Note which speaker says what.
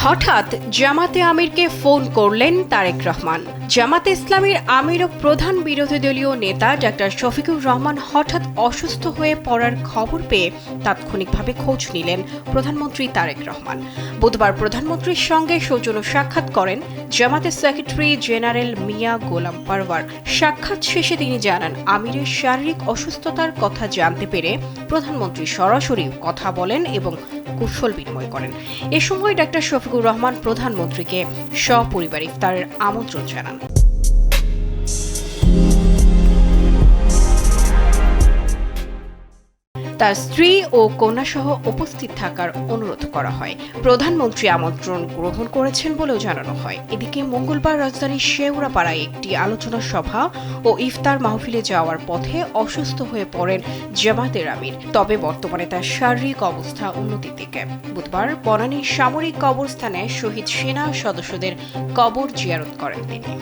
Speaker 1: হঠাৎ জামাতে আমিরকে ফোন করলেন তারেক রহমান। জামাতে ইসলামীর আমির ও প্রধান বিরোধী দলীয় নেতা ডাক্তার শফিকুর রহমান হঠাৎ অসুস্থ হয়ে পড়ার খবর পেয়ে তাৎক্ষণিকভাবে খোঁজ নিলেন প্রধানমন্ত্রী তারেক রহমান। বুধবার প্রধানমন্ত্রীর সঙ্গে সৌজন্য সাক্ষাৎ করেন জামাতের সেক্রেটারি জেনারেল মিয়া গোলাম পারওয়ার। সাক্ষাৎ শেষে তিনি জানান, আমিরের শারীরিক অসুস্থতার কথা জানতে পেরে প্রধানমন্ত্রী সরাসরি কথা বলেন এবং কুশল বিনিময় করেন। এ সময় ডাক্তার শফিকুর রহমান প্রধানমন্ত্রীকে সপরিবার ইফতারের আমন্ত্রণ জানান। তার স্ত্রী ও কন্যাসহ উপস্থিত থাকার অনুরোধ করা হয়। প্রধানমন্ত্রী আমন্ত্রণ গ্রহণ করেছেন বলেও জানানো হয়। এদিকে মঙ্গলবার রাজধানীর শেওড়াপাড়ায় একটি আলোচনা সভা ও ইফতার মাহফিলে যাওয়ার পথে অসুস্থ হয়ে পড়েন জামাতের আমির। তবে বর্তমানে তার শারীরিক অবস্থা উন্নতির দিকে। বুধবার বনানীর সামরিক কবরস্থানে শহীদ সেনা সদস্যদের কবর জিয়ারত করেন তিনি।